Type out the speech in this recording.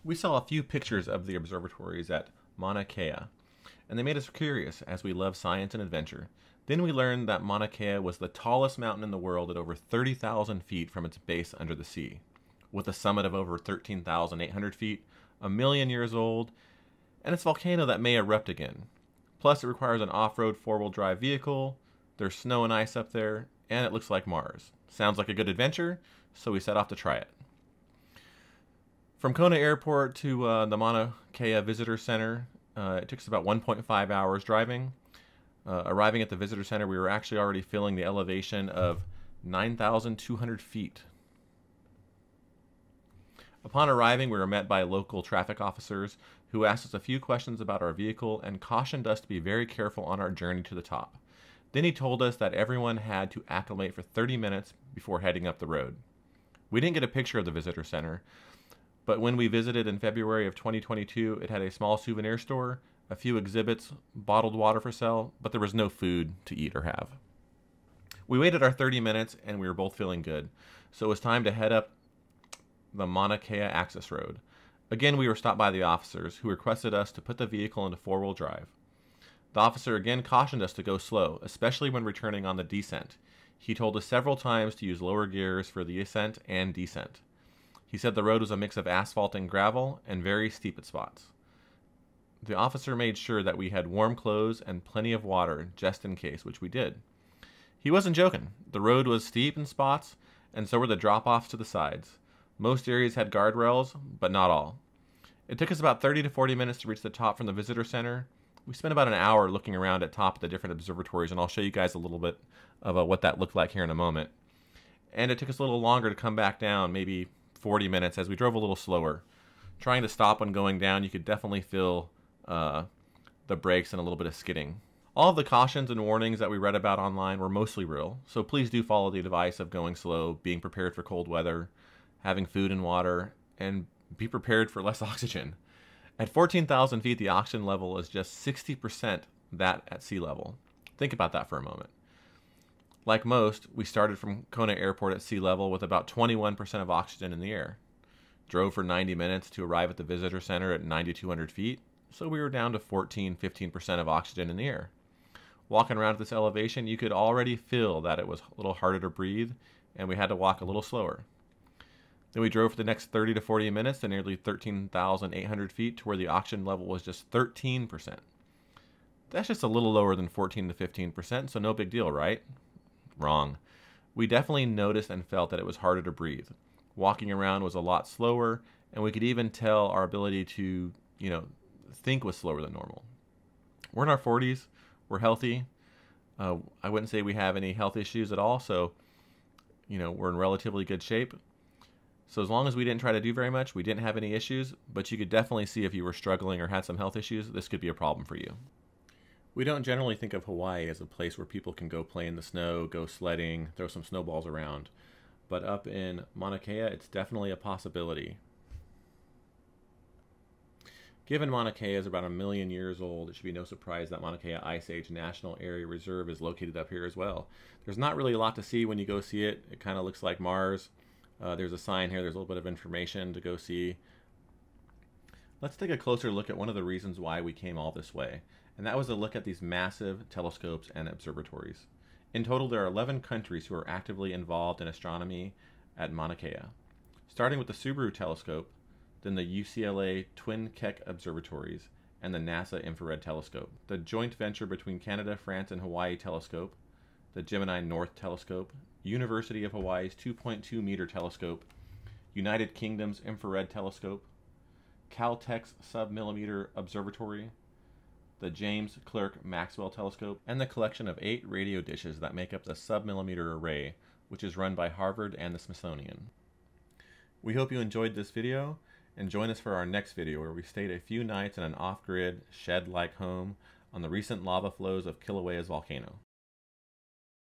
We saw a few pictures of the observatories at Mauna Kea, and they made us curious as we love science and adventure. Then we learned that Mauna Kea was the tallest mountain in the world at over 30,000 feet from its base under the sea, with a summit of over 13,800 feet, a million years old, and its volcano that may erupt again. Plus, it requires an off-road four-wheel drive vehicle, there's snow and ice up there, and it looks like Mars. Sounds like a good adventure, so we set off to try it. From Kona Airport to the Mauna Kea Visitor Center, it took us about 1.5 hours driving. Arriving at the Visitor Center, we were actually already feeling the elevation of 9,200 feet. Upon arriving, we were met by local traffic officers who asked us a few questions about our vehicle and cautioned us to be very careful on our journey to the top. Then he told us that everyone had to acclimate for 30 minutes before heading up the road. We didn't get a picture of the Visitor Center, but when we visited in February of 2022, it had a small souvenir store, a few exhibits, bottled water for sale, but there was no food to eat or have. We waited our 30 minutes and we were both feeling good, so it was time to head up the Mauna Kea access road. Again, we were stopped by the officers who requested us to put the vehicle into four-wheel drive. The officer again cautioned us to go slow, especially when returning on the descent. He told us several times to use lower gears for the ascent and descent. He said the road was a mix of asphalt and gravel and very steep at spots. The officer made sure that we had warm clothes and plenty of water just in case, which we did. He wasn't joking. The road was steep in spots, and so were the drop-offs to the sides. Most areas had guardrails, but not all. It took us about 30 to 40 minutes to reach the top from the visitor center. We spent about an hour looking around at top of the different observatories, and I'll show you guys a little bit of what that looked like here in a moment. And it took us a little longer to come back down, maybe 40 minutes, as we drove a little slower. Trying to stop when going down, you could definitely feel the brakes and a little bit of skidding. All of the cautions and warnings that we read about online were mostly real, so please do follow the advice of going slow, being prepared for cold weather, having food and water, and be prepared for less oxygen. At 14,000 feet, the oxygen level is just 60% that at sea level. Think about that for a moment. Like most, we started from Kona Airport at sea level with about 21% of oxygen in the air. Drove for 90 minutes to arrive at the visitor center at 9,200 feet, so we were down to 15% of oxygen in the air. Walking around at this elevation, you could already feel that it was a little harder to breathe, and we had to walk a little slower. Then we drove for the next 30 to 40 minutes to nearly 13,800 feet to where the oxygen level was just 13%. That's just a little lower than 14 to 15%, so no big deal, right? Wrong. We definitely noticed and felt that it was harder to breathe. Walking around was a lot slower, and we could even tell our ability to, think was slower than normal. We're in our 40s. We're healthy. I wouldn't say we have any health issues at all, so, we're in relatively good shape. So as long as we didn't try to do very much, we didn't have any issues, but you could definitely see if you were struggling or had some health issues, this could be a problem for you. We don't generally think of Hawaii as a place where people can go play in the snow, go sledding, throw some snowballs around. But up in Mauna Kea, it's definitely a possibility. Given Mauna Kea is about 1 million years old, it should be no surprise that Mauna Kea Ice Age National Area Reserve is located up here as well. There's not really a lot to see when you go see it. It kind of looks like Mars. There's a sign here, there's a little bit of information to go see. Let's take a closer look at one of the reasons why we came all this way, and that was to look at these massive telescopes and observatories. In total, there are 11 countries who are actively involved in astronomy at Mauna Kea. Starting with the Subaru telescope, then the UCLA Twin Keck observatories, and the NASA Infrared Telescope. The joint venture between Canada, France, and Hawaii telescope, the Gemini North Telescope, University of Hawaii's 2.2 meter telescope, United Kingdom's Infrared Telescope, Caltech's Submillimeter Observatory, the James Clerk Maxwell Telescope, and the collection of 8 radio dishes that make up the Submillimeter Array, which is run by Harvard and the Smithsonian. We hope you enjoyed this video, and join us for our next video where we stayed a few nights in an off-grid, shed-like home on the recent lava flows of Kilauea's volcano.